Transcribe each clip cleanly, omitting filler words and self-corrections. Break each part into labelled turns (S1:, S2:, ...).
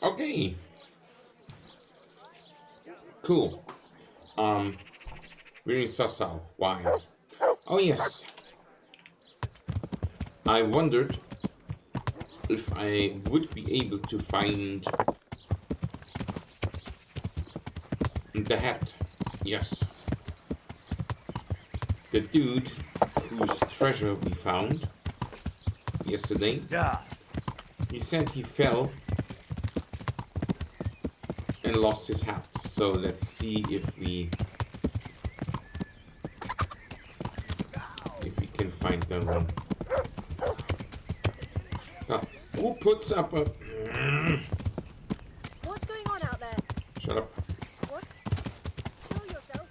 S1: Okay. Cool. We're in Sassau. Why? Oh yes. I wondered if I would be able to find the hat. Yes. The dude whose treasure we found yesterday.
S2: Yeah.
S1: He said he fell and lost his hat. So let's see if we can find that one. Oh, who puts up a...
S3: What's going on out there?
S1: Shut up.
S3: What? Show yourself.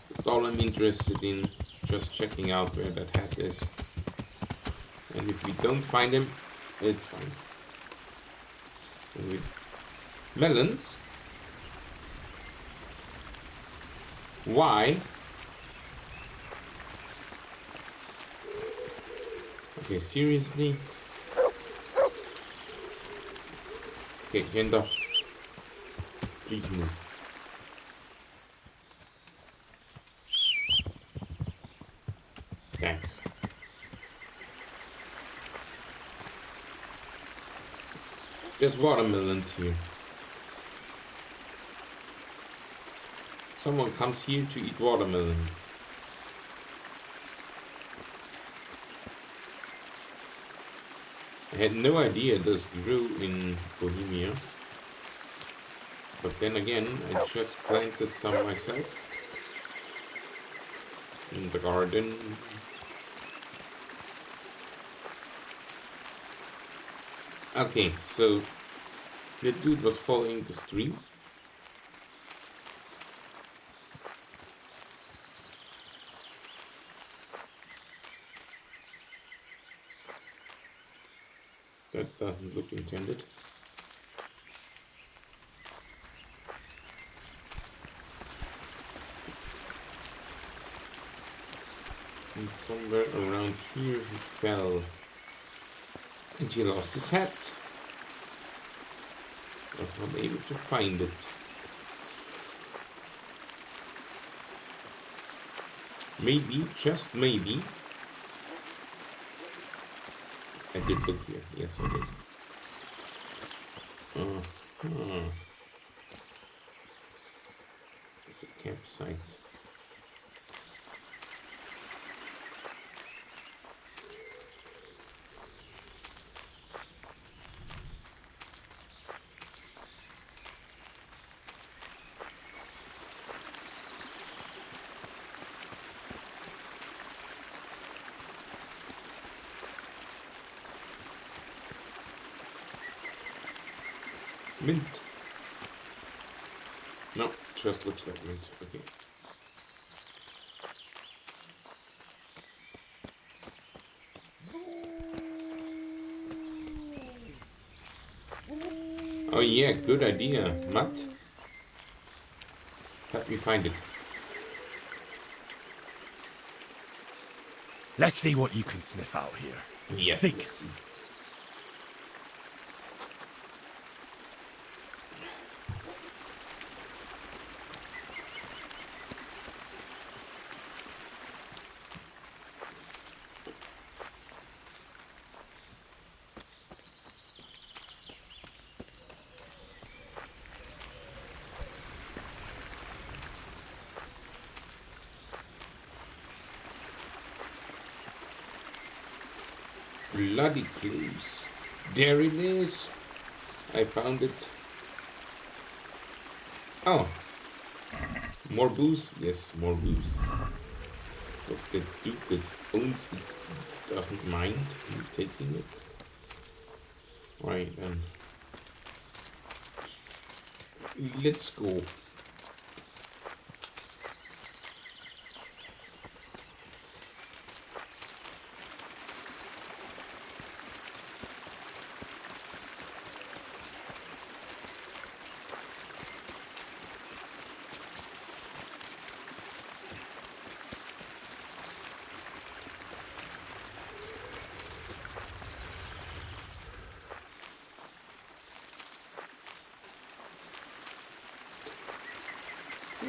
S1: That's all I'm interested in. Just checking out where that hat is. And if we don't find him, it's fine. Melons? Why? Okay, seriously? Okay, hand off. Please move. Thanks. There's watermelons here. Someone comes here to eat watermelons. I had no idea this grew in Bohemia. But then again, I just planted some myself in the garden. Okay, so the dude was following the stream. That doesn't look intended. And somewhere around here he fell. And he lost his hat. I was not able to find it. Maybe, just maybe. I did look here. Yes, I did. It's a campsite. Mint. No, just looks like mint. Okay. Oh yeah, good idea, Matt. Help me find it.
S2: Let's see what you can sniff out here.
S1: Yes,
S2: Think.
S1: let's see. Bloody clues. There it is. I found it. Oh. More booze? Yes, more booze. But the dude that owns it doesn't mind me taking it. Right, let's go.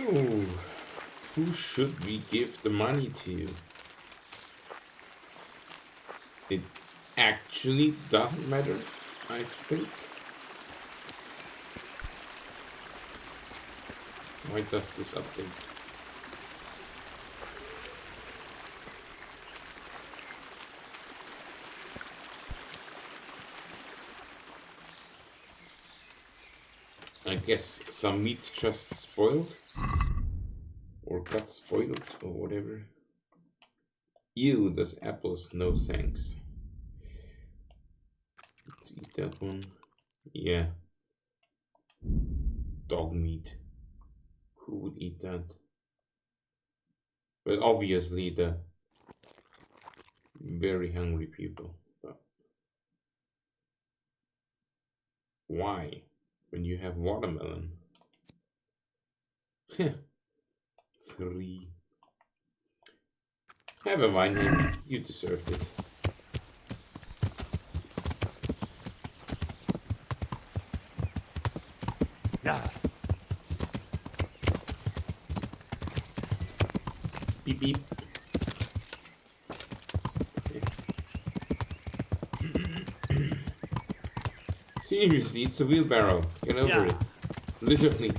S1: Oh, who should we give the money to? It actually doesn't matter, I think. Why does this update? I guess some meat just spoiled. Or got spoiled, or whatever. Ew, those apples, no thanks. Let's eat that one. Yeah. Dog meat. Who would eat that? But obviously the very hungry people. But why? When you have watermelon? 3. Have a wine, Henry. You deserved it.
S2: Yeah.
S1: Beep beep. Seriously, it's a wheelbarrow. Get over it. Literally.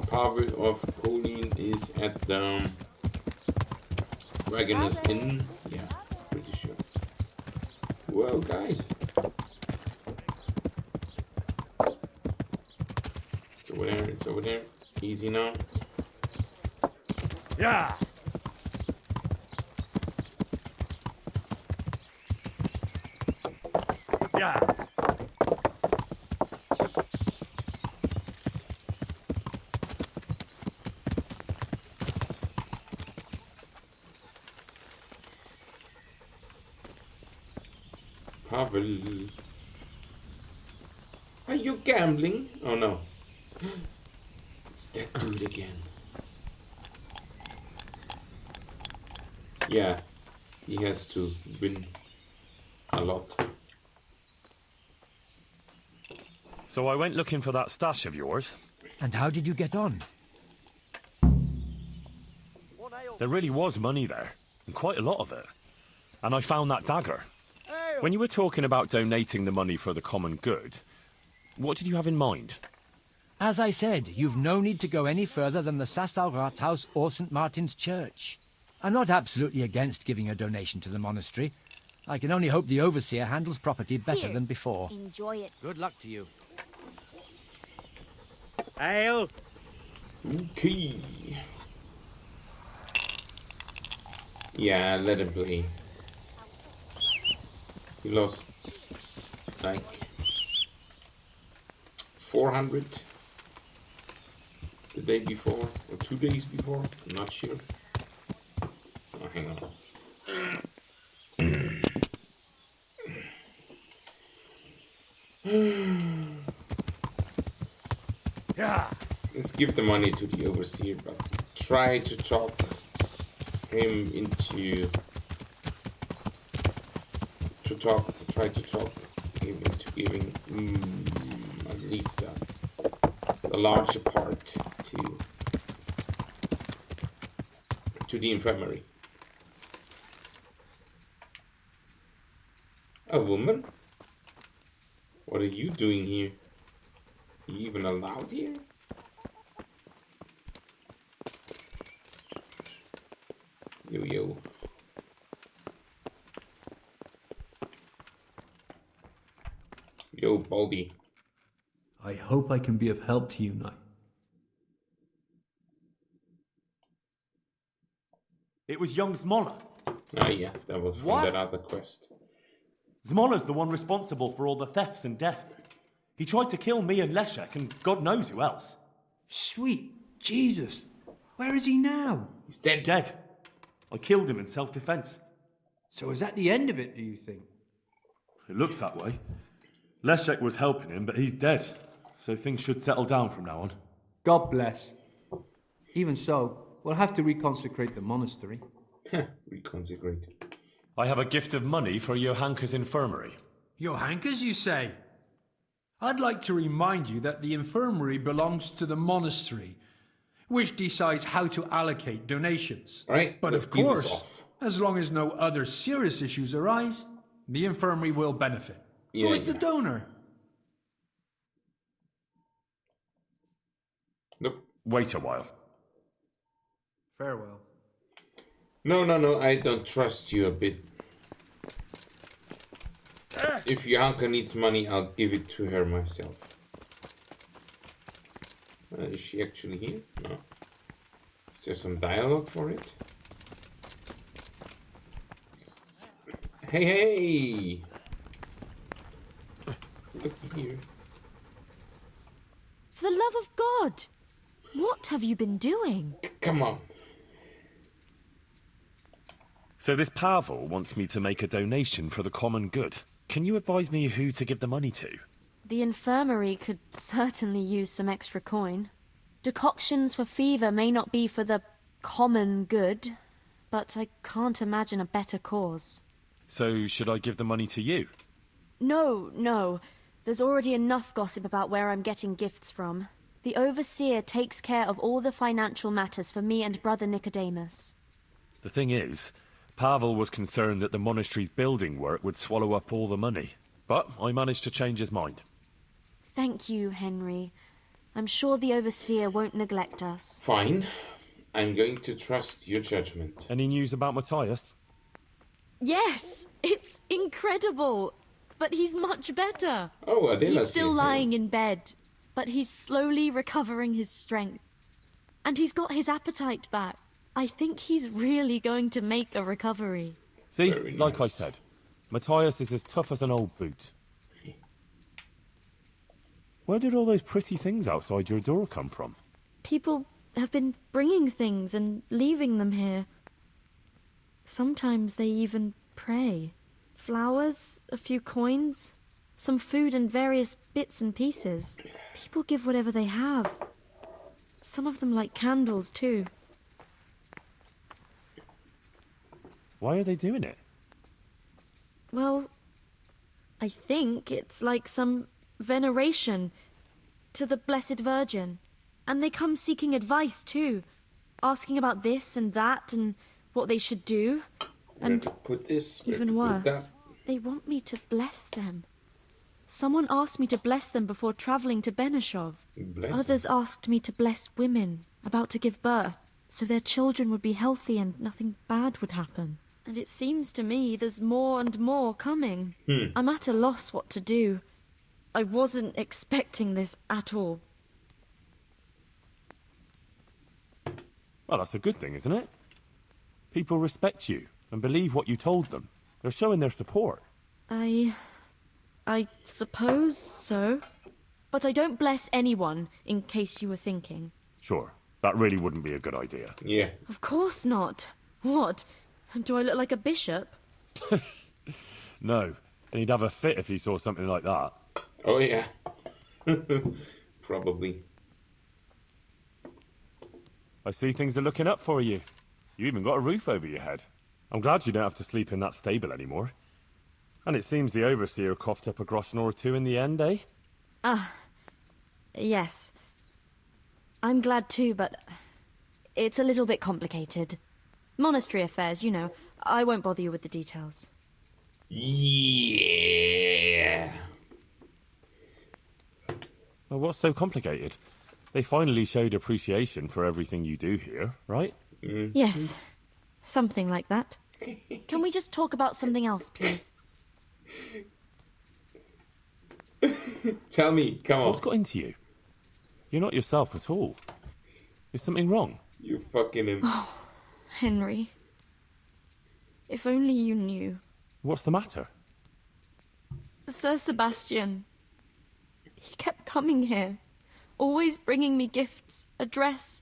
S1: Pavel of Colleen is at the Wagoners Inn. Yeah, pretty sure. Whoa, guys. It's over there, it's over there. Easy now.
S2: Yeah. Yeah.
S1: Pavel. Are you gambling? Oh no. It's that dude again. Yeah, he has to win a lot.
S2: So I went looking for that stash of yours.
S4: And how did you get on?
S2: There really was money there, and quite a lot of it. And I found that dagger. When you were talking about donating the money for the common good, what did you have in mind?
S4: As I said, you've no need to go any further than the Sassau Rathaus or St. Martin's Church. I'm not absolutely against giving a donation to the monastery. I can only hope the overseer handles property better than before.
S3: Enjoy it.
S5: Good luck to you.
S6: Ale.
S1: Okay. Yeah, let him play. He lost like 400 the day before or 2 days before. I'm not sure. Oh, hang on.
S2: Yeah.
S1: Let's give the money to the overseer, but try to talk him into try to talk him into giving at least the larger part to the infirmary. A woman? What are you doing here? Are you even allowed here? Yo, yo. Yo, Baldy.
S7: I hope I can be of help to you, Knight.
S8: It was young Zmola.
S1: Ah, yeah, that was from that other quest.
S8: Zmola's the one responsible for all the thefts and death. He tried to kill me and Leszek and God knows who else.
S5: Sweet Jesus. Where is he now?
S1: He's dead.
S8: Dead. I killed him in self-defense.
S5: So is that the end of it, do you think?
S8: It looks that way. Leszek was helping him, but he's dead. So things should settle down from now on.
S5: God bless. Even so, we'll have to reconsecrate the monastery.
S1: Reconsecrate.
S2: I have a gift of money for Johanka's infirmary.
S5: Johanka's, you say? I'd like to remind you that the infirmary belongs to the monastery, which decides how to allocate donations.
S1: Right,
S5: But
S1: let's
S5: of
S1: keep this
S5: course,
S1: off.
S5: as long as no other serious issues arise, the infirmary will benefit.
S1: Yeah,
S5: Who is the
S1: yeah.
S5: donor?
S1: Nope.
S2: Wait a while.
S5: Farewell.
S1: No, I don't trust you a bit. If Johanka needs money, I'll give it to her myself. Is she actually here? No. Is there some dialogue for it? Hey! Look here.
S6: For the love of God! What have you been doing?
S1: Come on.
S2: So this Pavel wants me to make a donation for the common good. Can you advise me who to give the money to?
S6: The infirmary could certainly use some extra coin. Decoctions for fever may not be for the common good, but I can't imagine a better cause.
S2: So should I give the money to you?
S6: No. There's already enough gossip about where I'm getting gifts from. The overseer takes care of all the financial matters for me and Brother Nicodemus.
S2: The thing is, Pavel was concerned that the monastery's building work would swallow up all the money. But I managed to change his mind.
S6: Thank you, Henry. I'm sure the overseer won't neglect us.
S1: Fine. I'm going to trust your judgment.
S2: Any news about Matthias?
S6: Yes! It's incredible! But he's much better.
S1: Oh, Adela's
S6: He's still
S1: here.
S6: lying in bed, but he's slowly recovering his strength. And he's got his appetite back. I think he's really going to make a recovery.
S2: See,
S1: Very
S2: like I
S1: nice.
S2: said, Matthias is as tough as an old boot. Where did all those pretty things outside your door come from?
S6: People have been bringing things and leaving them here. Sometimes they even pray. Flowers, a few coins, some food and various bits and pieces. People give whatever they have. Some of them light candles too.
S2: Why are they doing it?
S6: Well, I think it's like some veneration to the Blessed Virgin. And they come seeking advice too, asking about this and that and what they should do.
S1: Where
S6: And
S1: to put this? Where
S6: even
S1: to put that?
S6: worse, they want me to bless them. Someone asked me to bless them before travelling to Benishov.
S1: Bless
S6: Others asked me to bless women about to give birth, so their children would be healthy and nothing bad would happen. And it seems to me there's more and more coming. I'm at a loss what to do. I wasn't expecting this at all.
S2: Well, that's a good thing, isn't it? People respect you and believe what you told them. They're showing their support.
S6: I suppose so. But I don't bless anyone, in case you were thinking.
S2: Sure, that really wouldn't be a good idea.
S1: Yeah.
S6: Of course not. What? Do I look like a bishop?
S2: No, and he'd have a fit if he saw something like that.
S1: Oh, yeah. Probably.
S2: I see things are looking up for you. You even got a roof over your head. I'm glad you don't have to sleep in that stable anymore. And it seems the overseer coughed up a groschen or two in the end, eh?
S6: Yes. I'm glad too, but it's a little bit complicated. Monastery affairs, you know. I won't bother you with the details.
S1: Yeah.
S2: Well, what's so complicated? They finally showed appreciation for everything you do here, right?
S6: Yes. Something like that. Can we just talk about something else, please?
S1: Tell me, come on.
S2: What's got into you? You're not yourself at all. Is something wrong?
S1: You fucking him.
S6: Henry. If only you knew.
S2: What's the matter?
S6: Sir Sebastian. He kept coming here. Always bringing me gifts. A dress.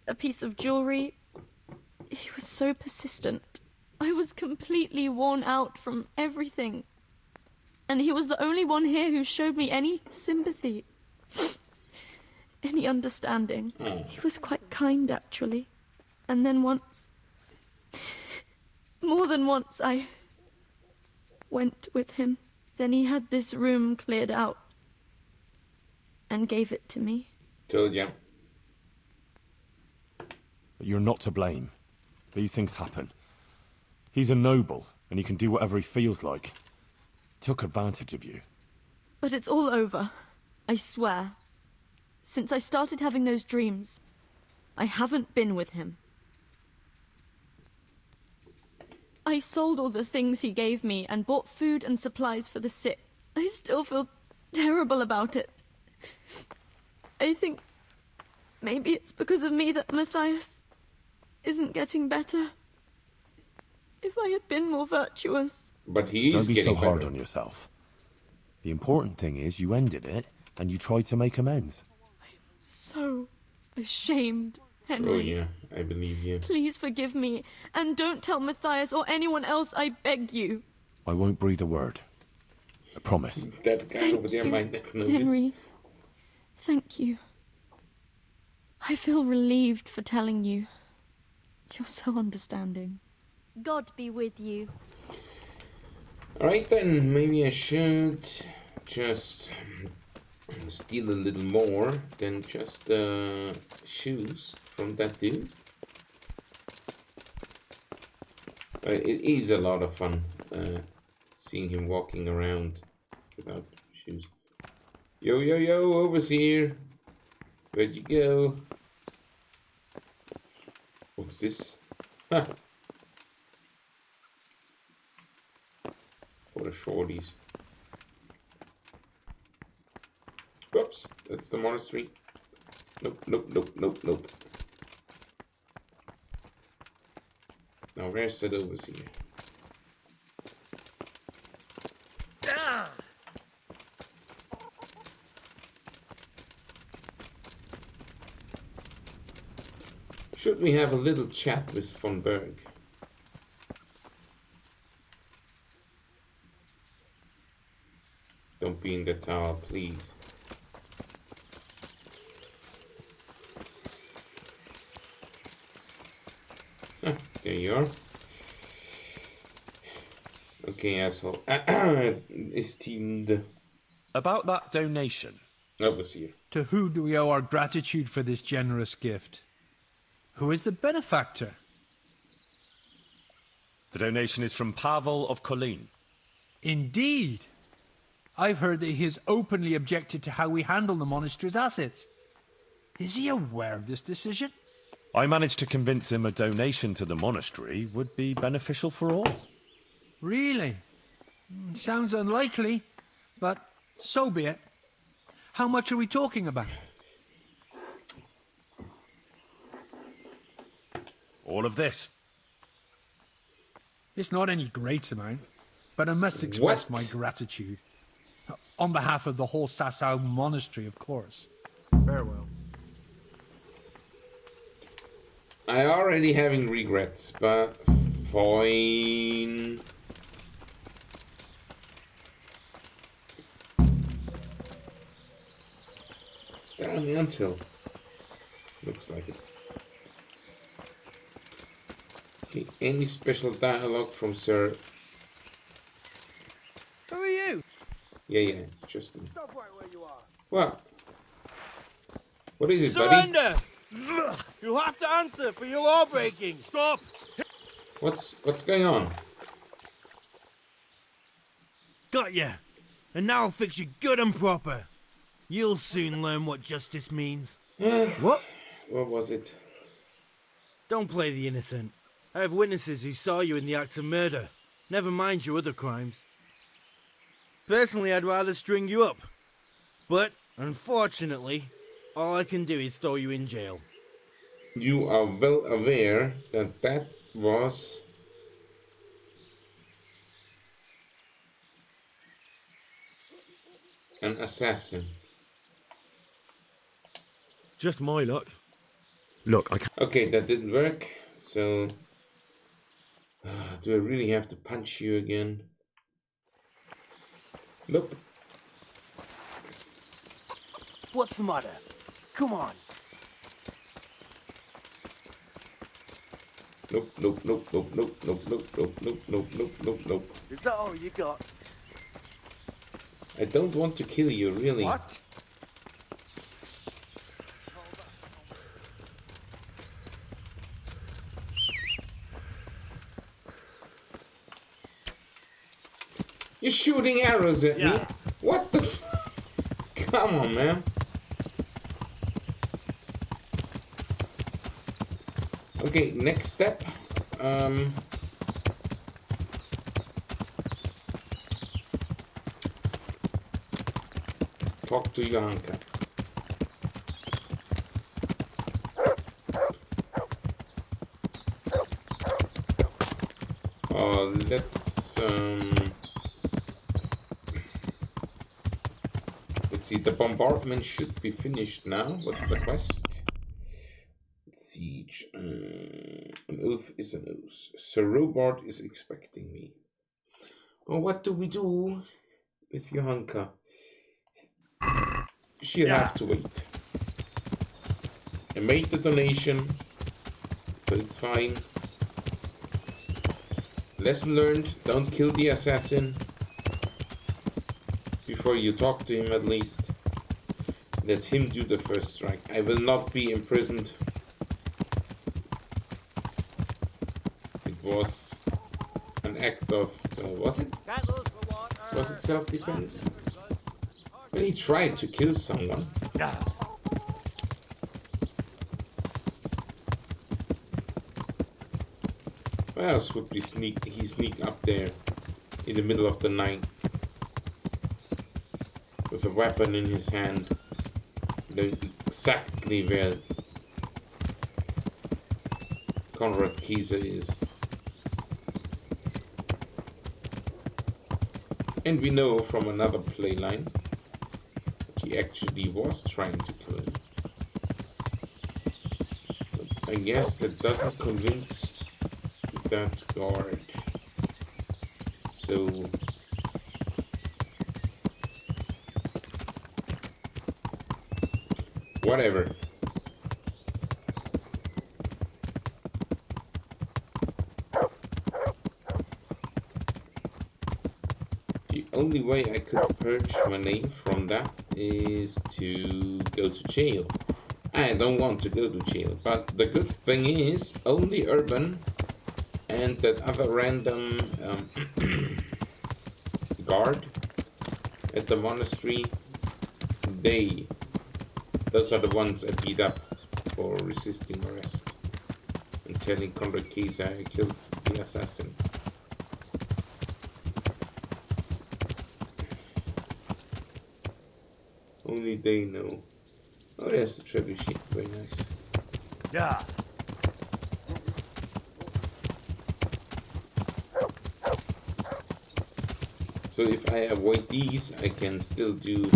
S6: A piece of jewelry. He was so persistent. I was completely worn out from everything. And he was the only one here who showed me any sympathy. Any understanding. He was quite kind, actually. And then once, More than once I went with him. Then he had this room cleared out and gave it to me.
S1: Told ya.
S2: But you're not to blame. These things happen. He's a noble, and he can do whatever he feels like. Took advantage of you.
S6: But it's all over. I swear. Since I started having those dreams, I haven't been with him. I sold all the things he gave me and bought food and supplies for the sick. I still feel terrible about it. I think maybe it's because of me that Matthias isn't getting better. If I had been more virtuous...
S1: But he is
S2: Don't be
S1: getting
S2: so hard
S1: better.
S2: on yourself. The important thing is you ended it, and you tried to make amends.
S6: So ashamed, Henry.
S1: Oh yeah, I believe you.
S6: Please forgive me, and don't tell Matthias or anyone else, I beg you.
S2: I won't breathe a word. I promise.
S1: That guy over there might never notice.
S6: Henry, thank you. I feel relieved for telling you. You're so understanding.
S3: God be with you.
S1: Alright then, maybe I should just steal a little more than just shoes from that dude. It is a lot of fun seeing him walking around without shoes. Yo, yo, yo, overseer! Where'd you go? What's this? Ha! For the shorties. Whoops, that's the monastery. Nope, nope, nope, nope, nope. Now where's that overseer? Should we have a little chat with von Berg? Don't be in the tower, please. Ah, there you are. Okay, asshole. Esteemed
S2: About that donation.
S1: overseer.
S5: To who do we owe our gratitude for this generous gift? Who is the benefactor?
S2: The donation is from Pavel of Colleen.
S5: Indeed. I've heard that he has openly objected to how we handle the monastery's assets. Is he aware of this decision?
S2: I managed to convince him a donation to the monastery would be beneficial for all.
S5: Really? Sounds unlikely, but so be it. How much are we talking about?
S2: All of this.
S5: It's not any great amount, but I must express
S1: What?
S5: my gratitude. On behalf of the whole Sasau monastery, of course.
S9: Farewell.
S1: I already having regrets, but fine. Is there an anthill? Looks like it. Okay, any special dialogue from Sir?
S9: Who are you?
S1: Yeah, it's just me.
S9: Stop right where you are.
S1: What? What is it, buddy?
S9: Surrender! You have to answer for your law breaking. Stop!
S1: What's going on?
S9: Got ya. And now I'll fix you good and proper. You'll soon learn what justice means. What?
S1: What was it?
S9: Don't play the innocent. I have witnesses who saw you in the act of murder. Never mind your other crimes. Personally, I'd rather string you up. But, unfortunately, all I can do is throw you in jail.
S1: You are well aware that that was an assassin.
S2: Just my luck. Look, I can't...
S1: Okay, that didn't work. So, do I really have to punch you again? Nope.
S9: What's the matter? Come on.
S1: Nope, nope, nope, nope, nope, nope, nope, nope, nope, nope, nope, nope, nope.
S9: Is that all you got?
S1: I don't want to kill you, really.
S9: What?
S1: You're shooting arrows at me? What the f- Come on, man. Okay, next step. Talk to Johanka. Let's see, the bombardment should be finished now. What's the quest? Siege. An oath is an oath. Sir Robert is expecting me. Well, what do we do with Johanka? She'll have to wait. I made the donation, so it's fine. Lesson learned, don't kill the assassin. Before you talk to him, at least. Let him do the first strike. I will not be imprisoned. It was an act of... was it? Was it self-defense? When he tried to kill someone. Why else would he sneak up there in the middle of the night with a weapon in his hand, knowing exactly where Conrad Kieser is. And we know from another playline that he actually was trying to kill him. But I guess that doesn't convince that guard. So whatever. The only way I could purge my name from that is to go to jail. I don't want to go to jail, but the good thing is only Urban and that other random guard at the monastery, those are the ones I beat up for resisting arrest and telling Conrad Kieser I killed the assassin. Only they know. Oh, there's the trebuchet. Very nice.
S2: Yeah.
S1: So if I avoid these, I can still do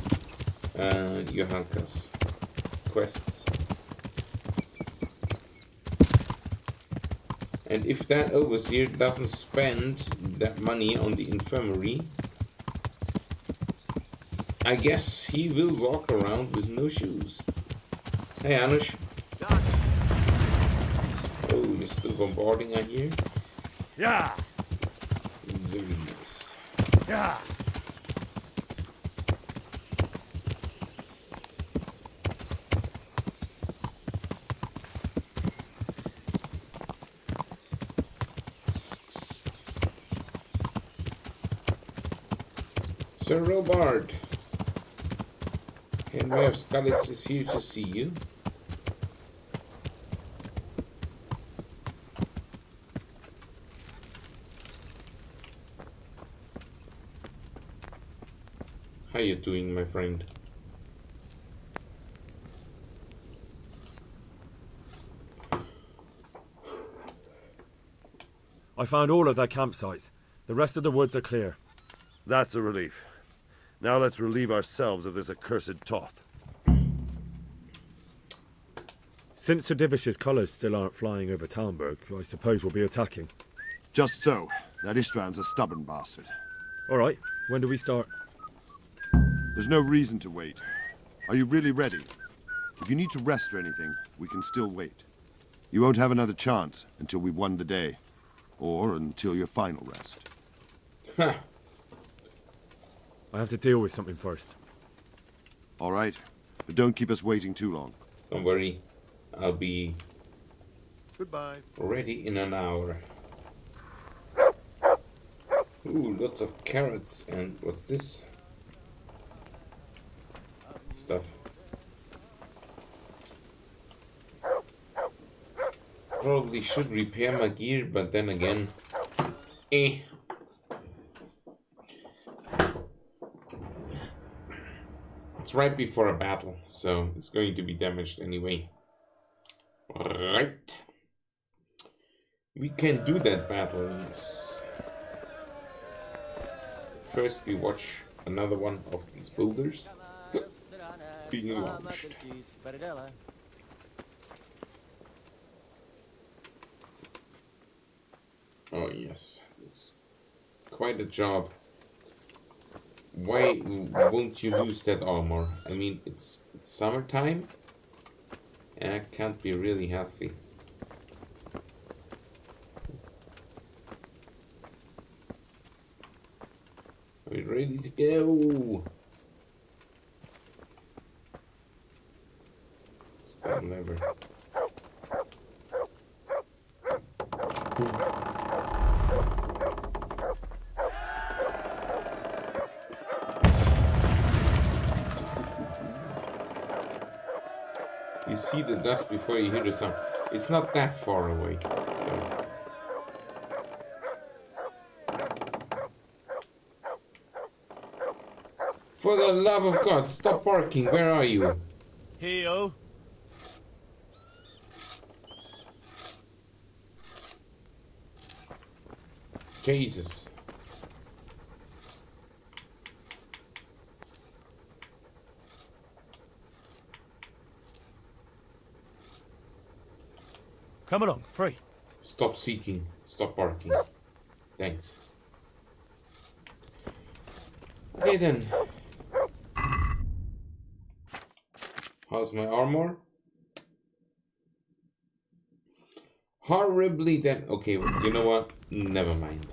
S1: Johanka's quests. And if that overseer doesn't spend that money on the infirmary, I guess he will walk around with no shoes. Hey, Anush. Oh, you're still bombarding, I hear?
S2: Yeah.
S1: Very nice.
S2: Yeah.
S1: Sir Robard. Henry of Skalitz is here to see you. How you doing, my friend?
S2: I found all of their campsites. The rest of the woods are clear.
S10: That's a relief. Now let's relieve ourselves of this accursed Toth.
S2: Since Sir Divish's colours still aren't flying over Talmberg, I suppose we'll be attacking.
S10: Just so. That Istran's a stubborn bastard.
S2: All right, when do we start?
S10: There's no reason to wait. Are you really ready? If you need to rest or anything, we can still wait. You won't have another chance until we've won the day. Or until your final rest.
S1: Ha!
S8: I have to deal with something first.
S10: All right, but don't keep us waiting too long.
S1: Don't worry. I'll be
S10: Goodbye.
S1: ready in an hour. Ooh, lots of carrots. And what's this? Stuff. Probably should repair my gear, but then again, it's right before a battle, so it's going to be damaged anyway. Right. We can do that battle, yes. First we watch another one of these boulders being launched. Oh yes, it's quite a job. Why won't you lose that armor? I mean, it's summertime, and I can't be really healthy. Are we ready to go? Stop lever. You see the dust before you hear the sound. It's not that far away. So. For the love of God, stop barking. Where are you?
S9: Here.
S1: Jesus.
S8: Come along, free.
S1: Stop seeking. Stop barking. Thanks. Okay then. How's my armor? Horribly okay, well, you know what? Never mind.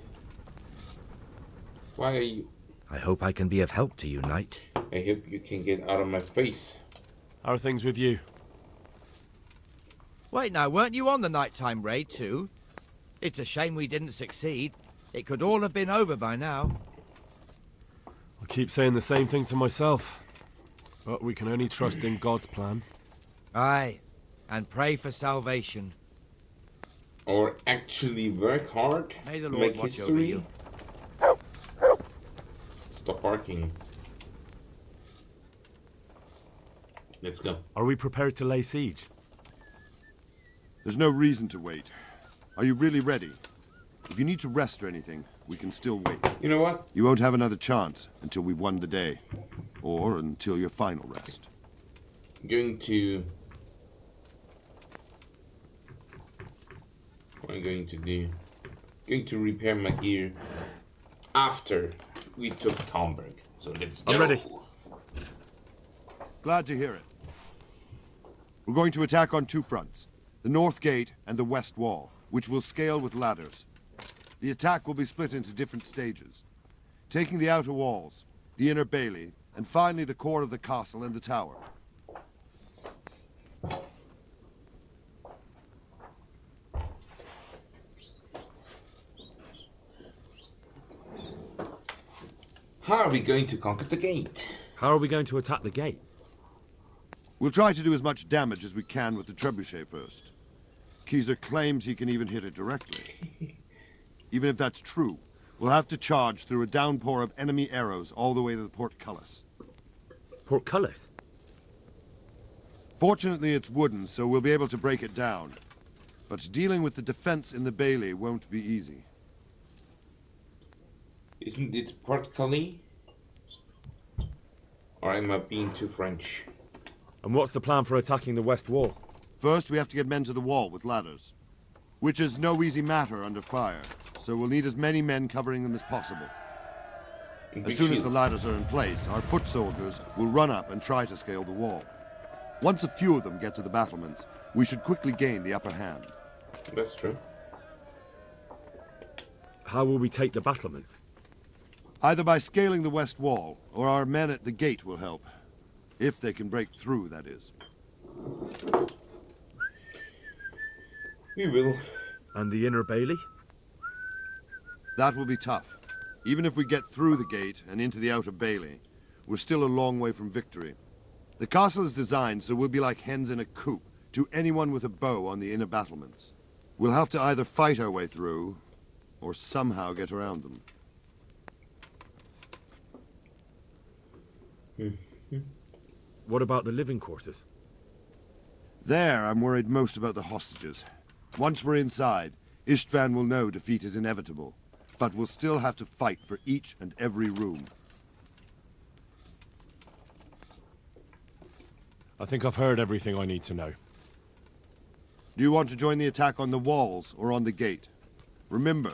S1: Why are you...
S4: I hope I can be of help to you, knight.
S1: I hope you can get out of my face.
S8: How are things with you?
S4: Wait now, weren't you on the nighttime raid too? It's a shame we didn't succeed. It could all have been over by now.
S8: I keep saying the same thing to myself. But we can only trust in God's plan.
S4: Aye, and pray for salvation.
S1: Or actually work hard.
S4: May the Lord
S1: make
S4: watch
S1: history.
S4: over you.
S1: Stop barking. Let's go.
S8: Are we prepared to lay siege?
S10: There's no reason to wait. Are you really ready? If you need to rest or anything, we can still wait.
S1: You know what?
S10: You won't have another chance until we've won the day. Or until your final rest.
S1: I'm going to... What am I going to do? Going to repair my gear after we took Tomberg. So let's go.
S8: I'm ready.
S10: Glad to hear it. We're going to attack on two fronts. The north gate and the west wall, which will scale with ladders. The attack will be split into different stages. Taking the outer walls, the inner bailey, and finally the core of the castle and the tower.
S1: How are we going to conquer the gate?
S8: How are we going to attack the gate?
S10: We'll try to do as much damage as we can with the trebuchet first. Keezer claims he can even hit it directly. Even if that's true, we'll have to charge through a downpour of enemy arrows all the way to the portcullis.
S8: Portcullis?
S10: Fortunately, it's wooden, so we'll be able to break it down. But dealing with the defense in the bailey won't be easy.
S1: Isn't it portcullis? Or am I being too French?
S8: And what's the plan for attacking the west wall?
S10: First, we have to get men to the wall with ladders. Which is no easy matter under fire, so we'll need as many men covering them as possible. As soon as the ladders are in place, our foot soldiers will run up and try to scale the wall. Once a few of them get to the battlements, we should quickly gain the upper hand.
S1: That's true.
S2: How will we take the battlements?
S10: Either by scaling the west wall, or our men at the gate will help. If they can break through, that is.
S1: We will.
S2: And the inner bailey?
S10: That will be tough. Even if we get through the gate and into the outer bailey, we're still a long way from victory. The castle is designed so we'll be like hens in a coop to anyone with a bow on the inner battlements. We'll have to either fight our way through, or somehow get around them.
S2: What about the living quarters?
S10: There, I'm worried most about the hostages. Once we're inside, Istvan will know defeat is inevitable, but we'll still have to fight for each and every room.
S2: I think I've heard everything I need to know.
S10: Do you want to join the attack on the walls or on the gate? Remember,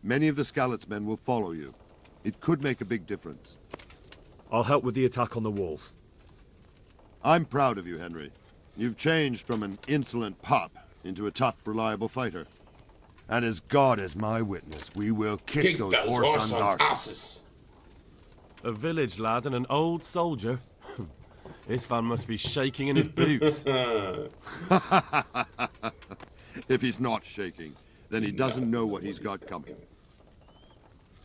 S10: many of the Skalitz men will follow you. It could make a big difference.
S2: I'll help with the attack on the walls.
S10: I'm proud of you, Henry. You've changed from an insolent pup into a tough, reliable fighter. And as God is my witness, we will kick those whore sons' asses.
S8: A village lad and an old soldier. This van must be shaking in his boots.
S10: If he's not shaking, then he doesn't know what he's got coming.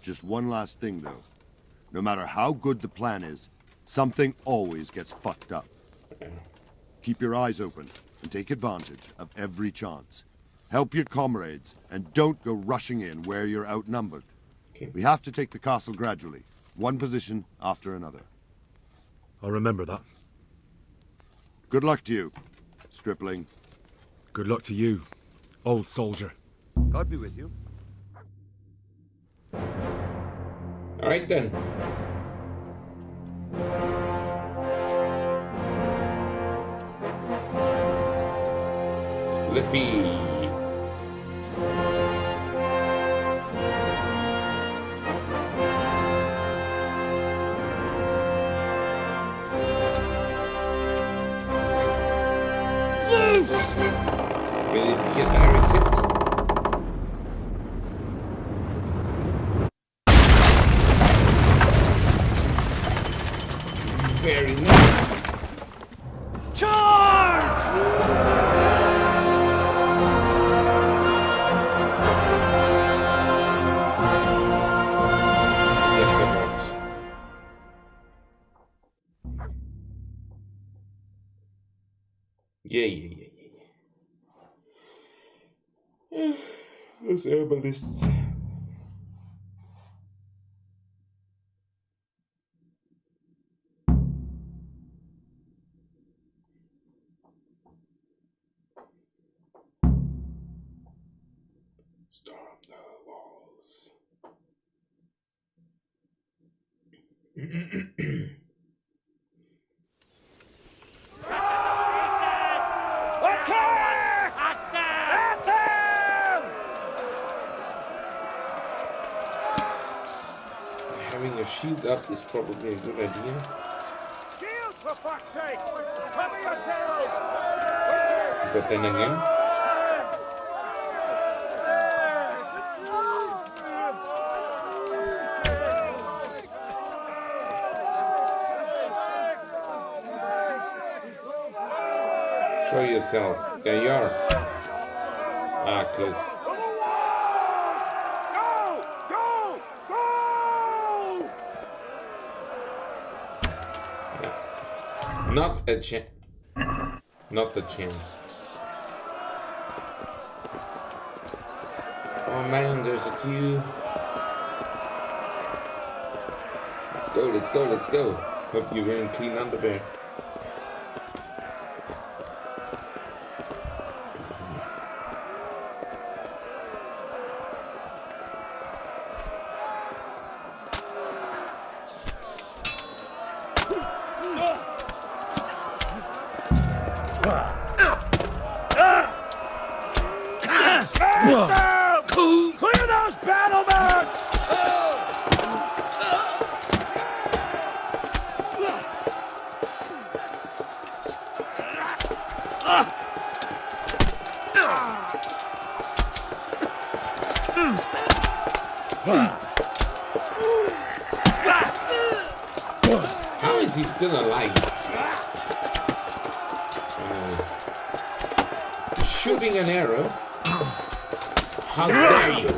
S10: Just one last thing, though. No matter how good the plan is, something always gets fucked up. Keep your eyes open and take advantage of every chance. Help your comrades and don't go rushing in where you're outnumbered. We have to take the castle gradually, one position after another.
S2: I'll remember that.
S10: Good luck to you, stripling.
S2: Good luck to you, old soldier.
S10: God be with you.
S1: All right then. Spliffy. Will it be a direct hit? Very nice.
S9: Charge!
S1: Yes, it works. Yeah. Those herbalists. Storm the walls. Having a shield up is probably a good idea.
S11: Shield, for fuck's sake! Cover yourselves!
S1: But then again, show yourself. There you are. Ah, close. Not a chance. Not a chance. Oh man, there's a queue. Let's go. Hope you're wearing clean underwear.
S11: Clear those battlements!
S1: How is he still alive? Shooting an arrow? How dare you?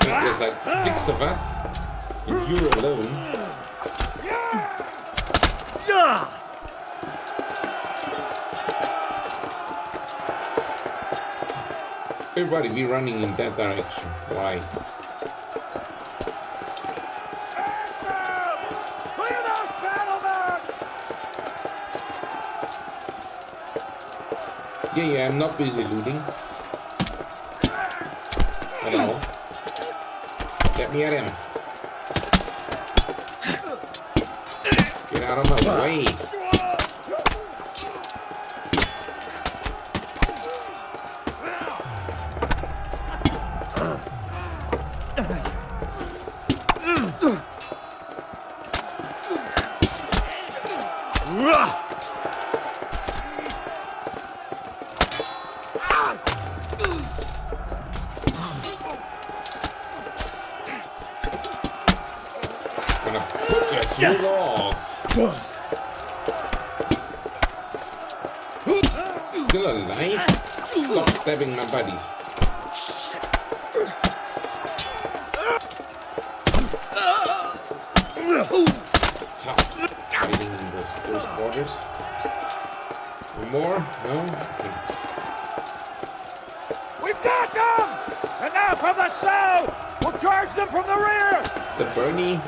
S1: There's like 6 of us, and you're alone. Everybody be running in that direction. Why?
S11: Clear those battlements!
S1: Yeah, I'm not busy looting. At all. Get me at him. Get out of my way. Gonna put you through walls. Still alive? Stop stabbing my buddies. Tough fighting in those close quarters. One more? No? Okay.
S11: We've got them! And now from the south! We'll charge them from the rear!
S1: It's the Bernie.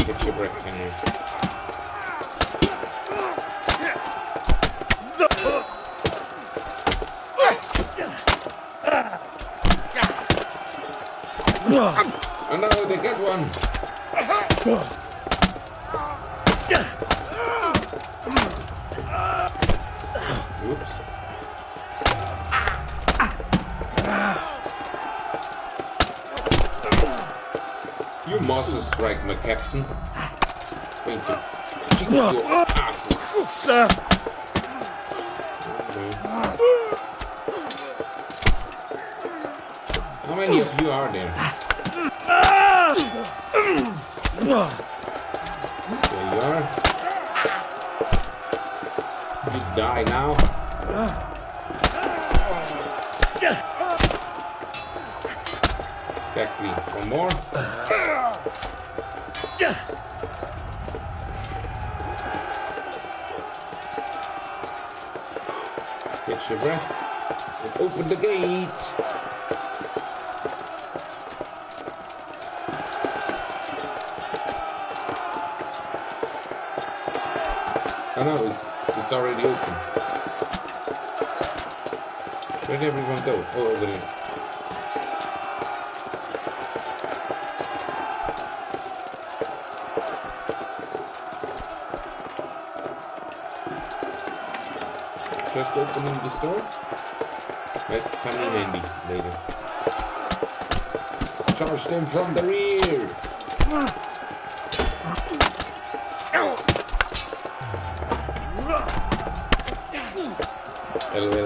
S1: Get your breath, Henry. Oh no, they got one. Oops. You monster strike, my captain. Going to kick your asses. Okay. How many of you are there? There you are. You die now. Exactly. One more. Catch your breath and open the gate. Oh no, it's already open. Where did everyone go? Oh, over there. Just opening the store? Might come in handy later. Let's charge them from the rear! Hello.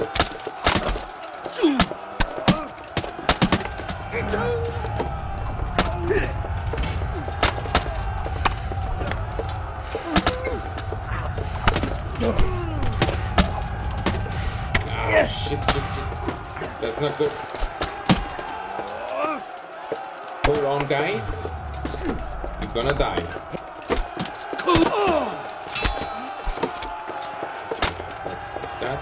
S1: Ah, shit. That's not good. Hold on, guy. You're gonna die. That's that.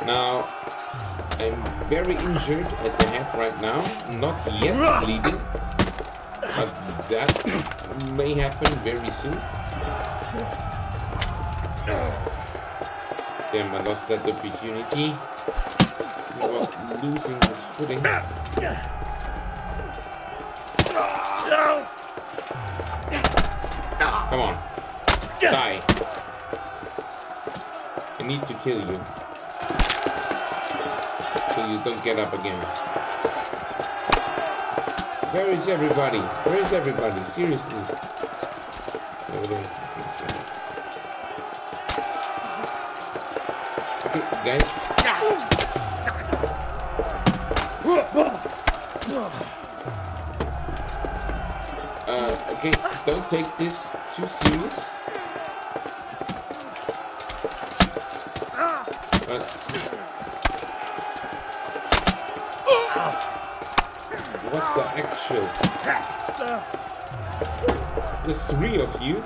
S1: Now, I'm very injured at the head right now. Not yet bleeding. But that may happen very soon. Damn, I lost that opportunity. He was losing his footing. Come on. Die. I need to kill you. So you don't get up again. Where is everybody? Where is everybody? Seriously. Over there. Okay, guys. Okay, don't take this too serious. What the actual? There's 3 of you.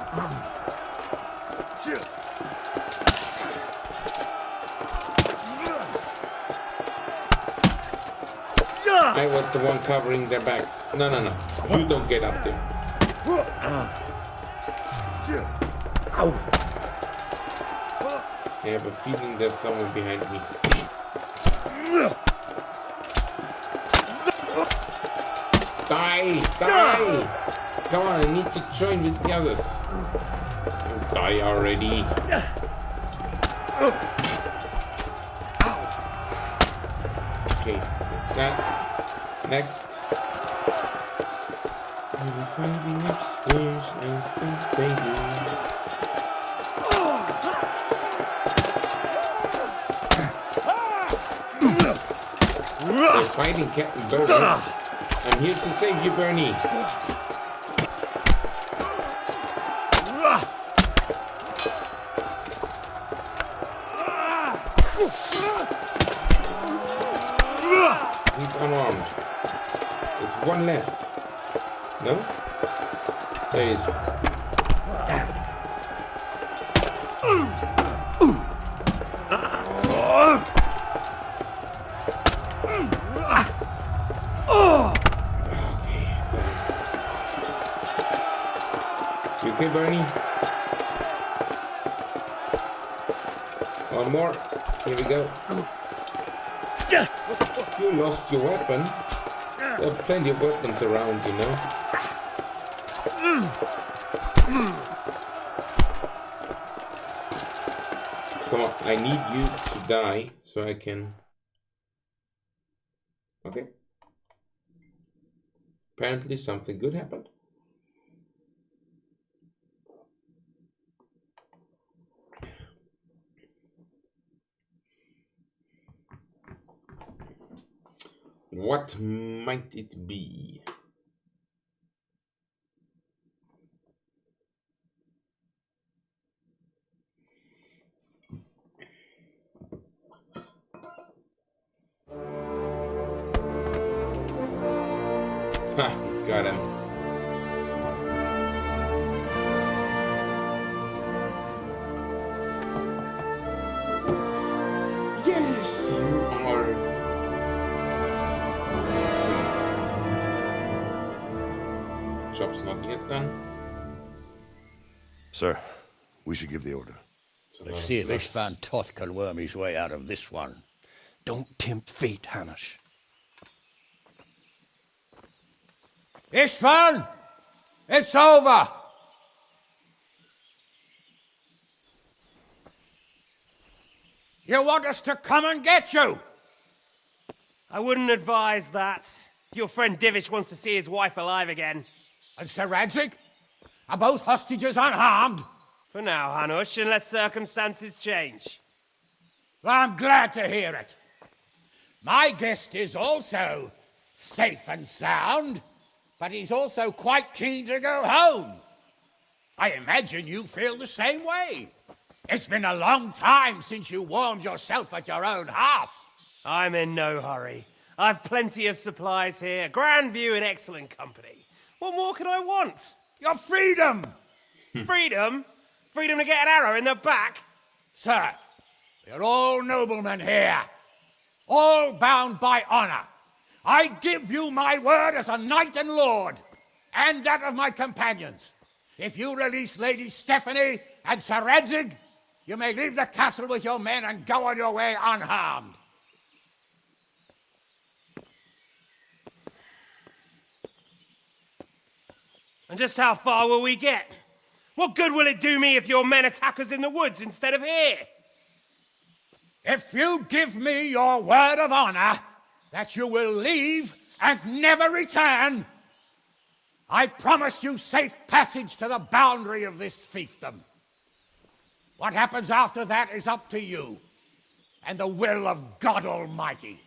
S1: I was the one covering their backs. No. You don't get up there. I have a feeling there's someone behind me. Die! Come on, I need to join with the others. Die already. Okay, that's that. Next. We'll be fighting upstairs, I think, baby. They're fighting Captain Burger. I'm here to save you, Bernie. He's unarmed. There's one left. No? There he is. Okay, Bernie. One more. Here we go. You lost your weapon. There are plenty of weapons around, you know. Come on, I need you to die so I can... Okay. Apparently something good happened. What might it be? Ha, got him. Yes, you are. Job's not yet done.
S10: Sir, we should give the order.
S12: Let's see if Istvan Toth can worm his way out of this one. Don't tempt fate, Hanish. Istvan! It's over! You want us to come and get you?
S11: I wouldn't advise that. Your friend Divish wants to see his wife alive again.
S12: And Sir Radzig? Are both hostages unharmed?
S11: For now, Hanush, unless circumstances change.
S12: I'm glad to hear it. My guest is also safe and sound, but he's also quite keen to go home. I imagine you feel the same way. It's been a long time since you warmed yourself at your own hearth.
S11: I'm in no hurry. I've plenty of supplies here, grand view and excellent company. What more could I want?
S12: Your freedom!
S11: Freedom? Freedom to get an arrow in the back?
S12: Sir, we're all noblemen here, all bound by honor. I give you my word as a knight and lord, and that of my companions. If you release Lady Stephanie and Sir Radzig, you may leave the castle with your men and go on your way unharmed.
S11: And just how far will we get? What good will it do me if your men attack us in the woods instead of here?
S12: If you give me your word of honor that you will leave and never return, I promise you safe passage to the boundary of this fiefdom. What happens after that is up to you and the will of God Almighty.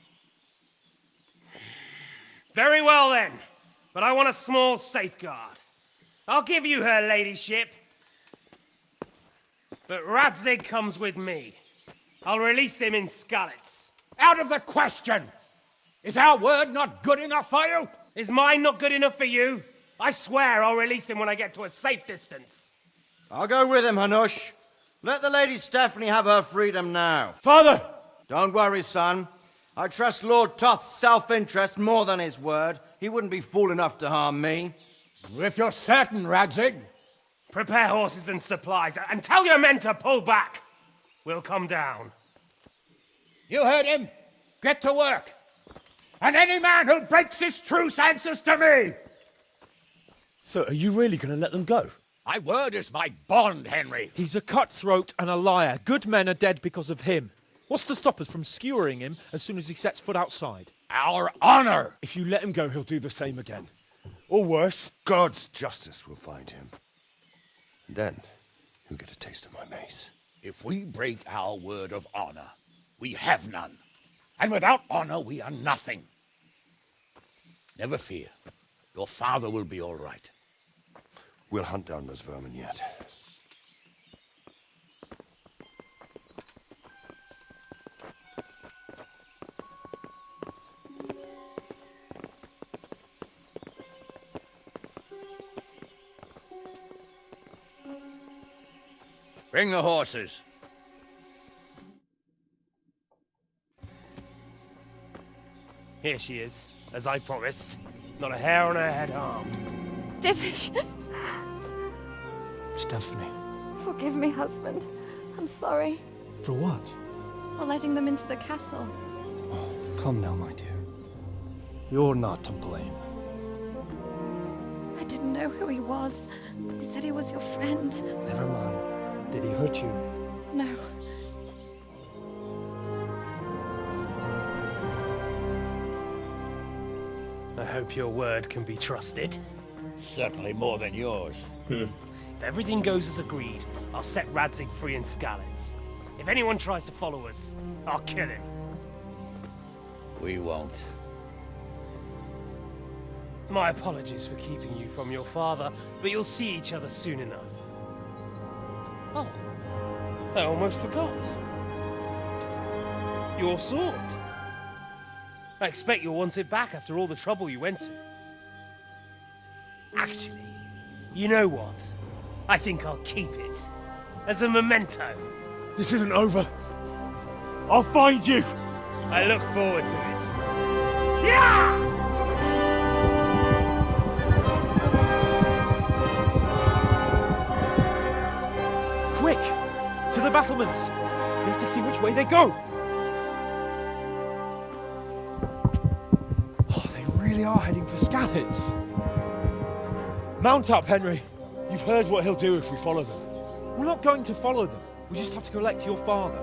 S11: Very well then, but I want a small safeguard. I'll give you her ladyship, but Radzig comes with me. I'll release him in Skalitz.
S12: Out of the question! Is our word not good enough for you?
S11: Is mine not good enough for you? I swear I'll release him when I get to a safe distance.
S9: I'll go with him, Hanush. Let the Lady Stephanie have her freedom now.
S5: Father!
S9: Don't worry, son. I trust Lord Toth's self-interest more than his word. He wouldn't be fool enough to harm me.
S12: If you're certain, Radzig.
S11: Prepare horses and supplies, and tell your men to pull back. We'll come down.
S12: You heard him. Get to work. And any man who breaks this truce answers to me.
S13: So are you really going to let them go?
S12: My word is my bond, Henry.
S13: He's a cutthroat and a liar. Good men are dead because of him. What's to stop us from skewering him as soon as he sets foot outside?
S12: Our honor!
S13: If you let him go, he'll do the same again. Or worse.
S10: God's justice will find him. And then he'll get a taste of my mace.
S12: If we break our word of honor, we have none. And without honor, we are nothing. Never fear. Your father will be all right.
S10: We'll hunt down those vermin yet.
S12: Bring the horses.
S11: Here she is, as I promised. Not a hair on her head harmed.
S6: Divish!
S13: Stephanie.
S6: Forgive me, husband. I'm sorry
S13: For what?
S6: for letting them into the castle.
S13: Come now, my dear. You're not to blame.
S6: I didn't know who he was. He said he was your friend.
S13: Never mind. Did he hurt you?
S6: No.
S11: I hope your word can be trusted.
S12: Certainly more than yours.
S11: If everything goes as agreed, I'll set Radzig free in Skalitz. If anyone tries to follow us, I'll kill him.
S12: We won't.
S11: My apologies for keeping you from your father, but you'll see each other soon enough. Oh, I almost forgot. Your sword. I expect you'll want it back after all the trouble you went to. Actually, you know what? I think I'll keep it. As a memento.
S13: This isn't over. I'll find you.
S11: I look forward to it. Yeah!
S13: Quick! To the battlements! We have to see which way they go! Oh, they really are heading for Skalitz. Mount up, Henry. You've heard what he'll do if we follow them. We're not going to follow them. We just have to collect your father.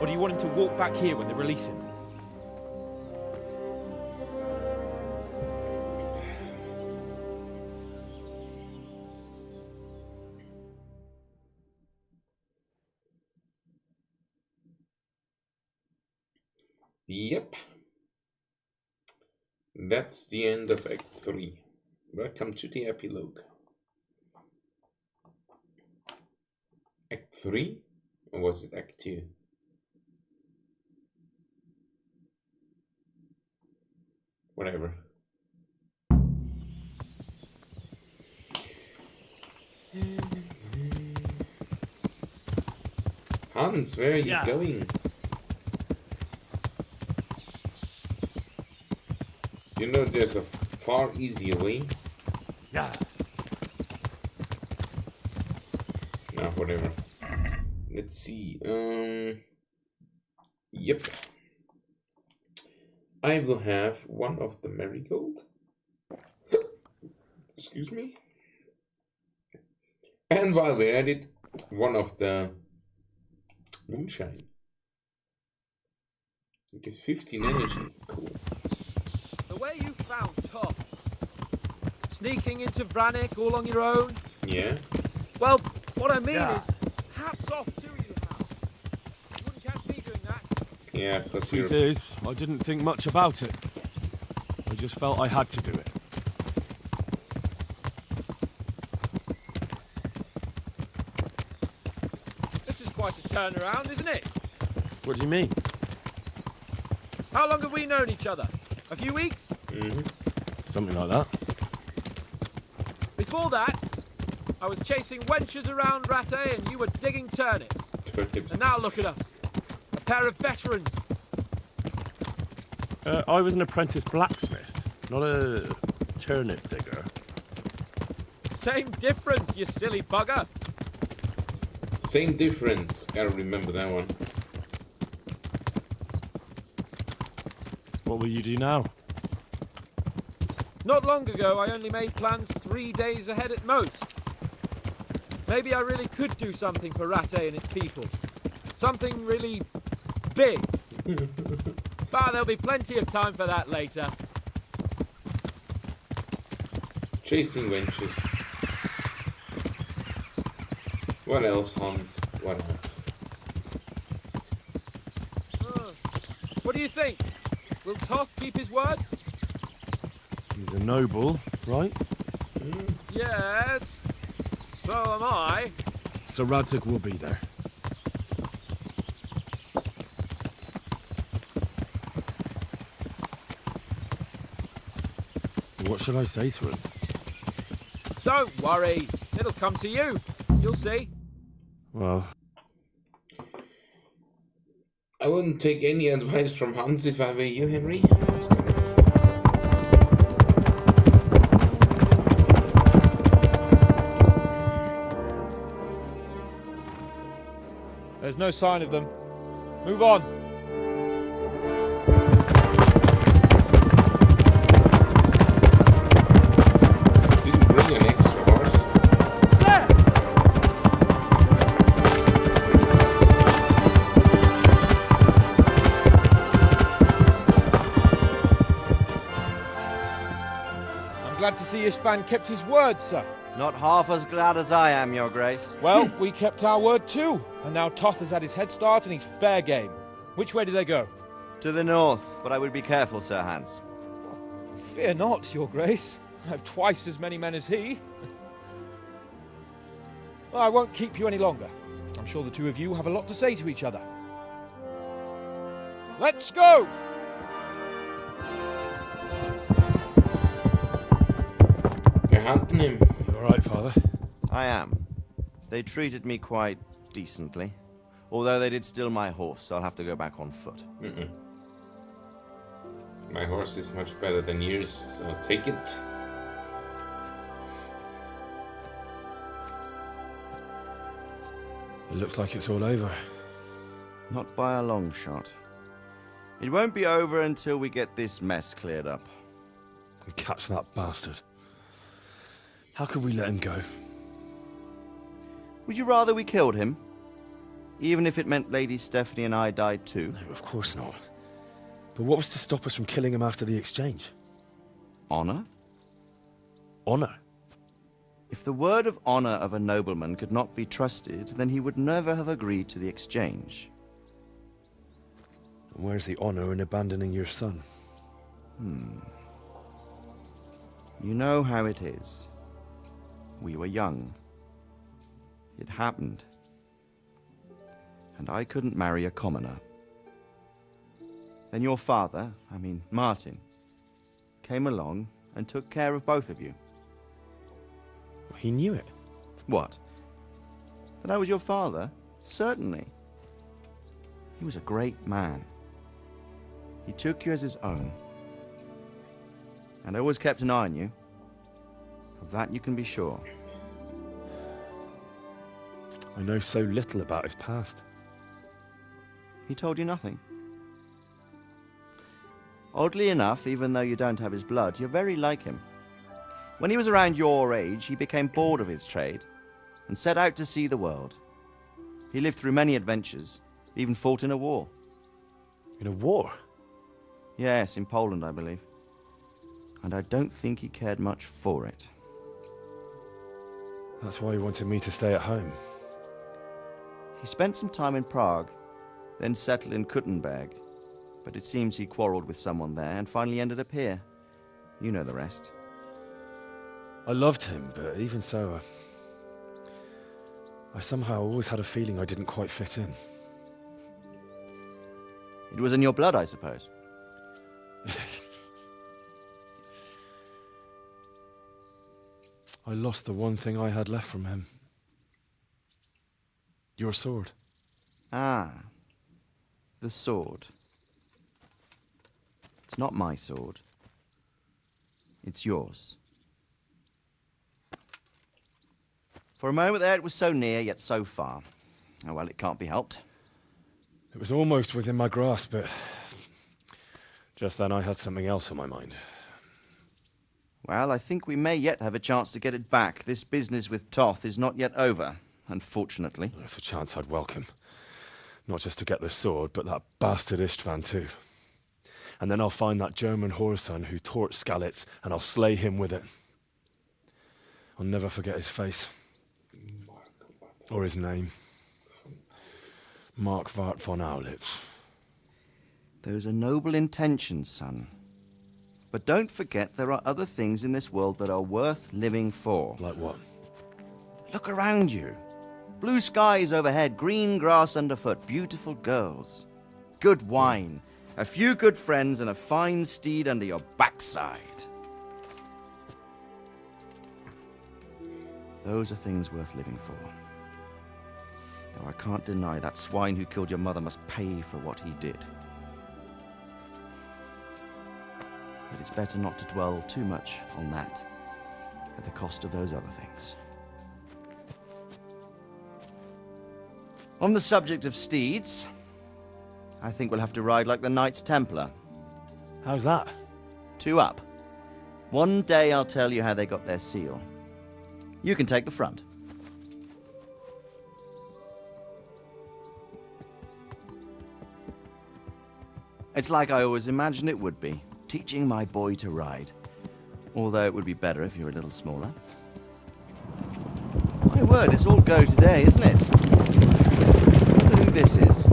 S13: Or do you want him to walk back here when they release him?
S1: Yep. That's the end of Act 3. Welcome to the epilogue. Act 3? Or was it Act 2? Whatever. Hans, where are you going? You know there's a far easier way.
S11: Yeah.
S1: Nah, whatever. Let's see. Yep. I will have one of the marigold. Excuse me. And while we're at it, one of the moonshine. It gets 15 energy. Cool.
S13: The way you found Toth. Sneaking into Brannick all on your own.
S1: Yeah.
S13: Well, what I mean is, hats off to you, Hal. You wouldn't catch me doing that.
S1: Yeah, plus you're...
S2: Truth is, I didn't think much about it. I just felt I had to do it.
S13: This is quite a turnaround, isn't it?
S2: What do you mean?
S13: How long have we known each other? A few weeks?
S1: Mm-hmm.
S2: Something like that.
S13: Before that, I was chasing wenches around Rattay and you were digging turnips. And now look at us. A pair of veterans.
S2: I was an apprentice blacksmith, not a turnip digger.
S13: Same difference, you silly bugger.
S1: Same difference. Gotta remember that one.
S2: What will you do now?
S13: Not long ago, I only made plans 3 days ahead at most. Maybe I really could do something for Rattay and its people. Something really big. But there'll be plenty of time for that later.
S1: Chasing wenches. What else, Hans? What else?
S13: What do you think? Will Toth keep his word?
S2: He's a noble, right?
S13: Yes. So am I.
S2: So Radzig will be there. What should I say to him?
S13: Don't worry. It'll come to you. You'll see.
S2: Well...
S1: I wouldn't take any advice from Hans if I were you, Henry.
S13: There's no sign of them. Move on.
S1: Didn't bring an extra horse.
S13: There! I'm glad to see Istvan kept his word, sir.
S9: Not half as glad as I am, Your Grace.
S13: Well, we kept our word too. And now Toth has had his head start and he's fair game. Which way do they go?
S9: To the north, but I would be careful, Sir Hans.
S13: Fear not, Your Grace. I have twice as many men as he. Well, I won't keep you any longer. I'm sure the two of you have a lot to say to each other. Let's go!
S1: You're hunting him.
S2: You alright, Father?
S9: I am. They treated me quite decently. Although they did steal my horse, so I'll have to go back on foot.
S1: My horse is much better than yours, so take it.
S2: It looks like it's all over.
S9: Not by a long shot. It won't be over until we get this mess cleared up.
S2: And catch that bastard. How could we let him go?
S9: Would you rather we killed him? Even if it meant Lady Stephanie and I died too?
S2: No, of course not. But what was to stop us from killing him after the exchange?
S9: Honor?
S2: Honor?
S9: If the word of honor of a nobleman could not be trusted, then he would never have agreed to the exchange.
S2: And where's the honor in abandoning your son?
S9: You know how it is. We were young. It happened. And I couldn't marry a commoner. Then your father, Martin, came along and took care of both of you.
S2: He knew it.
S9: What? That I was your father? Certainly. He was a great man. He took you as his own. And always kept an eye on you. Of that you can be sure.
S2: I know so little about his past.
S9: He told you nothing? Oddly enough, even though you don't have his blood, you're very like him. When he was around your age, he became bored of his trade and set out to see the world. He lived through many adventures, even fought in a war.
S2: In a war?
S14: Yes, in Poland, I believe. And I don't think he cared much for it.
S2: That's why he wanted me to stay at home.
S14: He spent some time in Prague, then settled in Kuttenberg. But it seems he quarreled with someone there and finally ended up here. You know the rest.
S2: I loved him, but even so, I somehow always had a feeling I didn't quite fit in.
S14: It was in your blood, I suppose.
S2: I lost the one thing I had left from him. Your sword.
S14: Ah. The sword. It's not my sword. It's yours. For a moment there, it was so near, yet so far. Oh, well, it can't be helped.
S2: It was almost within my grasp, but just then I had something else on my mind.
S14: Well, I think we may yet have a chance to get it back. This business with Toth is not yet over, unfortunately.
S2: That's a chance I'd welcome. Not just to get the sword, but that bastard Istvan too. And then I'll find that German whoreson who torched Skalitz, and I'll slay him with it. I'll never forget his face. Or his name. Mark Vart von Aulitz.
S14: Those are noble intentions, son. But don't forget there are other things in this world that are worth living for.
S2: Like what?
S14: Look around you. Blue skies overhead, green grass underfoot, beautiful girls. Good wine, a few good friends, and a fine steed under your backside. Those are things worth living for. Though I can't deny that swine who killed your mother must pay for what he did. But it's better not to dwell too much on that at the cost of those other things. On the subject of steeds, I think we'll have to ride like the Knights Templar.
S2: How's that?
S14: 2 up. One day I'll tell you how they got their seal. You can take the front. It's like I always imagined it would be, teaching my boy to ride. Although it would be better if you were a little smaller. My word, it's all go today, isn't it? I wonder who this is.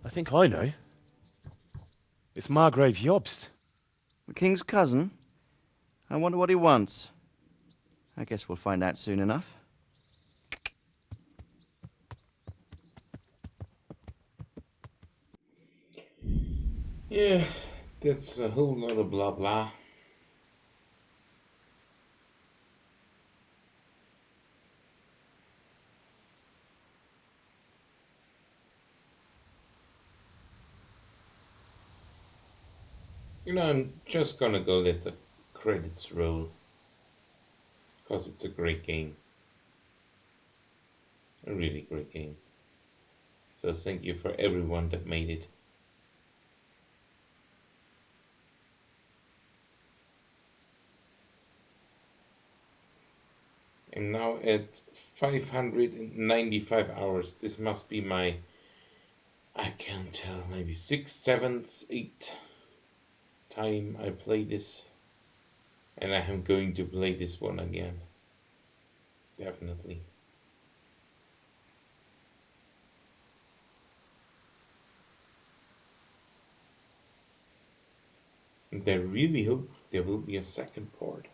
S2: I think I know. It's Margrave Jobst.
S14: The king's cousin? I wonder what he wants. I guess we'll find out soon enough.
S1: Yeah, that's a whole lot of blah blah. You know, I'm just gonna go let the credits roll. Because it's a great game. A really great game. So thank you for everyone that made it. I'm now at 595 hours. This must be my, I can't tell, maybe 6th, 7th, 8th time I play this. And I am going to play this one again. Definitely. And I really hope there will be a second part.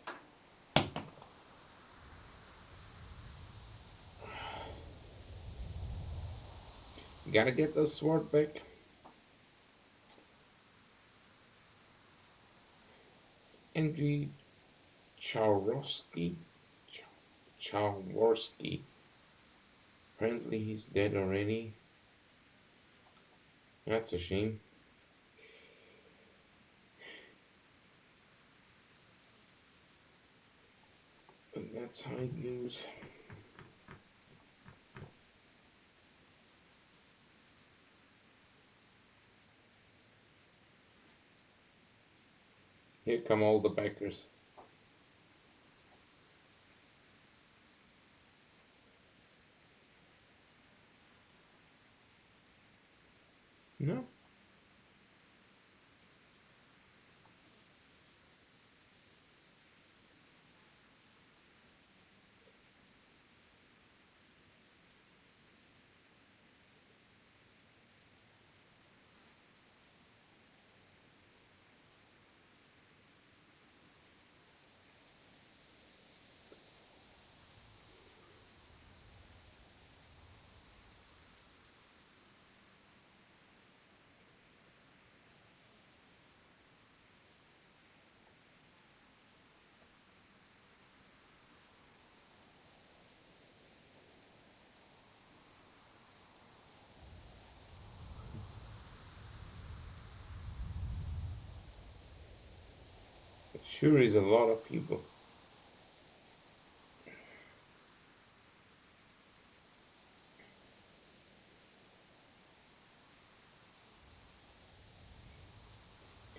S1: Gotta get the sword back. Andriy Chaworski. Apparently he's dead already. That's a shame. But that's how it goes. Here come all the backers. No. It sure is a lot of people.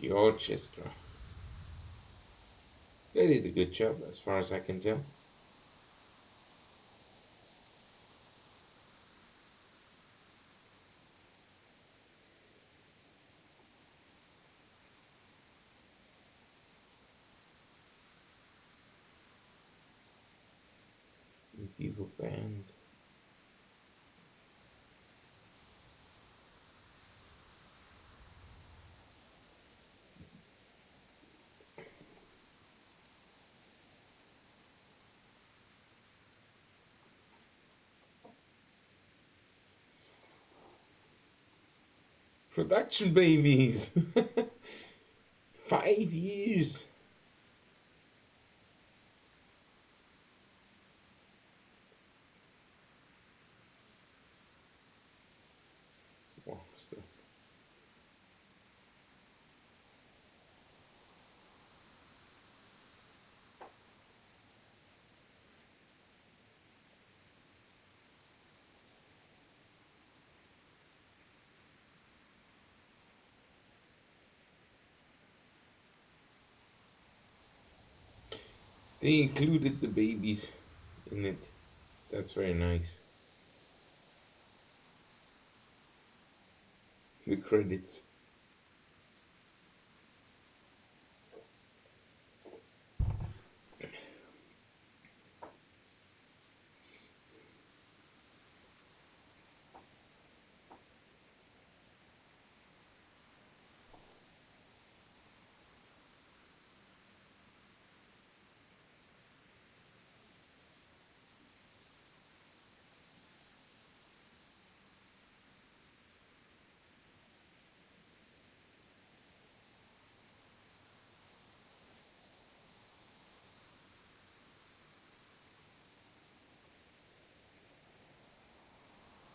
S1: The orchestra. They did a good job, as far as I can tell. Medieval band. Production babies. 5 years. Wow, still. They included the babies in it. That's very nice. The credits.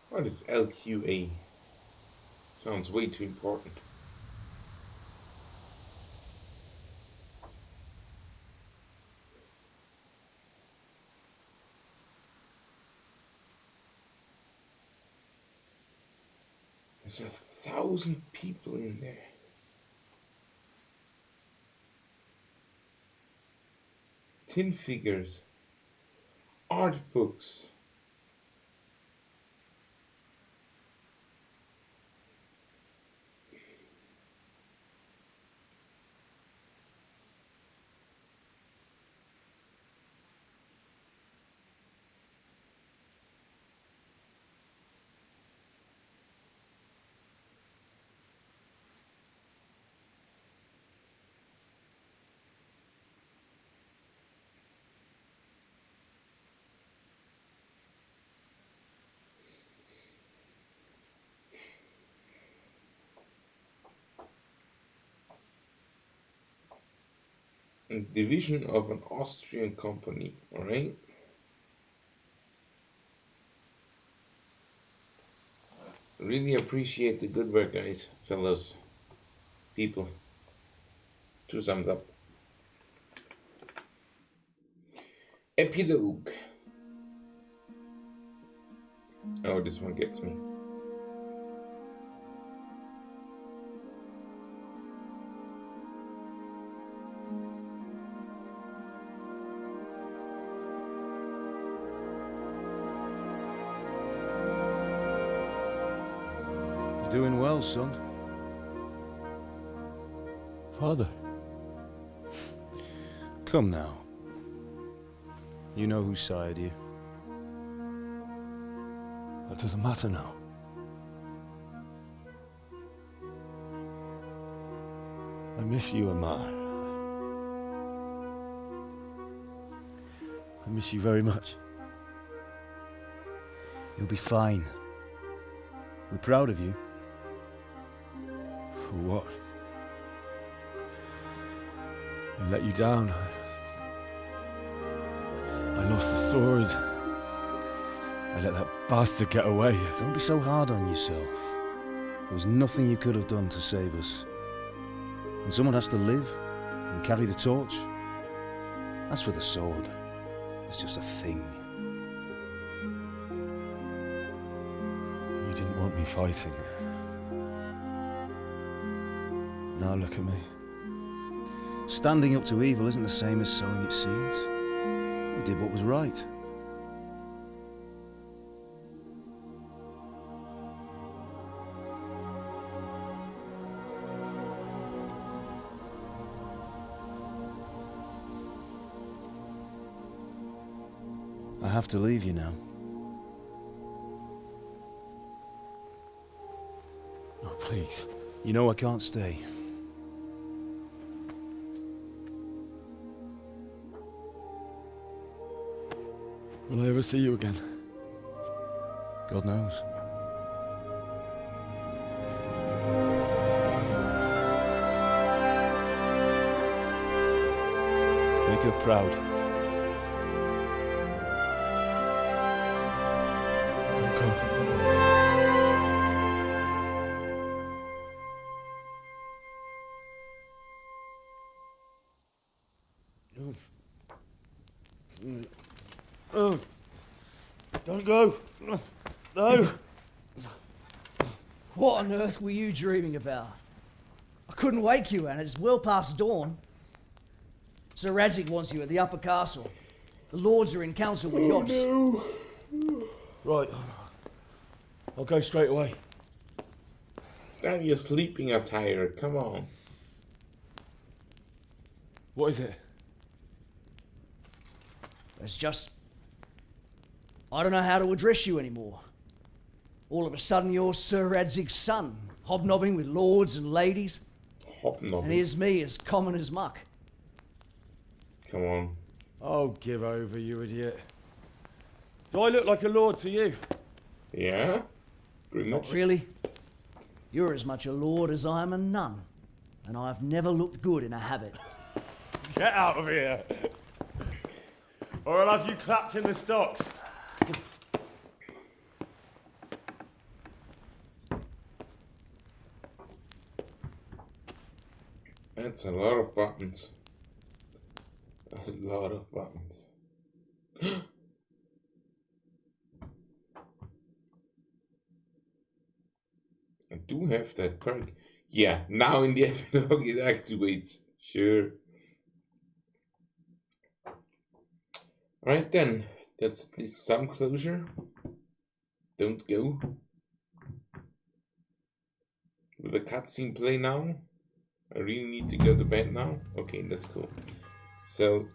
S1: What is LQA? Sounds way too important. There's 1,000 people in there. Tin figures. Art books. A division of an Austrian company, alright? Really appreciate the good work, guys, fellows, people. 2 thumbs up. Epilogue. Oh, this one gets me.
S15: doing well, son.
S2: Father.
S15: Come now. You know who sired you.
S2: That doesn't matter now. I miss you, Amar. I miss you very much.
S15: You'll be fine. We're proud of you.
S2: For what? I let you down. I lost the sword. I let that bastard get away.
S15: Don't be so hard on yourself. There was nothing you could have done to save us. And someone has to live and carry the torch. As for the sword, it's just a thing.
S2: You didn't want me fighting. Now look at me.
S15: Standing up to evil isn't the same as sowing its seeds. You did what was right. I have to leave you now.
S2: Oh, please.
S15: You know I can't stay.
S2: Will I ever see you again?
S15: God knows. Make her proud.
S2: Don't go.
S9: Oh, don't go. No.
S16: What on earth were you dreaming about? I couldn't wake you, and it's well past dawn. Sir Radzig wants you at the upper castle. The lords are in council with Yops.
S1: No.
S2: Right. I'll go straight away.
S1: Stand your sleeping attire, come on.
S2: What is it?
S16: It's just... I don't know how to address you anymore. All of a sudden you're Sir Radzig's son, hobnobbing with lords and ladies.
S1: Hobnobbing?
S16: And here's me, as common as muck.
S1: Come on.
S2: Oh, give over, you idiot. Do I look like a lord to you?
S1: Yeah? Pretty much.
S16: Not really. You're as much a lord as I am a nun. And I've never looked good in a habit.
S2: Get out of here! Or I'll have you clapped in the stocks.
S1: That's a lot of buttons. A lot of buttons. I do have that perk. Yeah, now in the epilogue it activates. Sure. Alright then, that's at least some closure. Don't go. Will the cutscene play now? I really need to go to bed now? Okay, that's cool. So...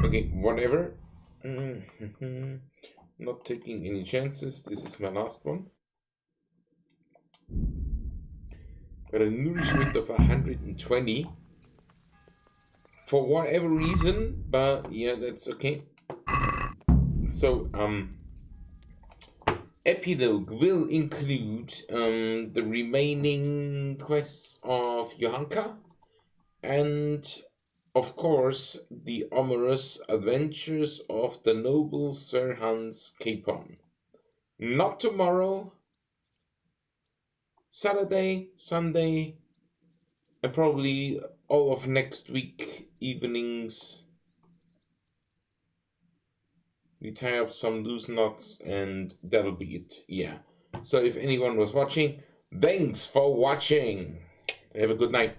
S1: okay, whatever. Not taking any chances. This is my last one. Got a nourishment of 120. For whatever reason, but yeah, that's okay. So, epilogue will include the remaining quests of Johanka and, of course, the amorous adventures of the noble Sir Hans Capon. Not tomorrow, Saturday, Sunday, and probably all of next week evenings. We tie up some loose knots and that'll be it. Yeah. So if anyone was watching, thanks for watching. Have a good night.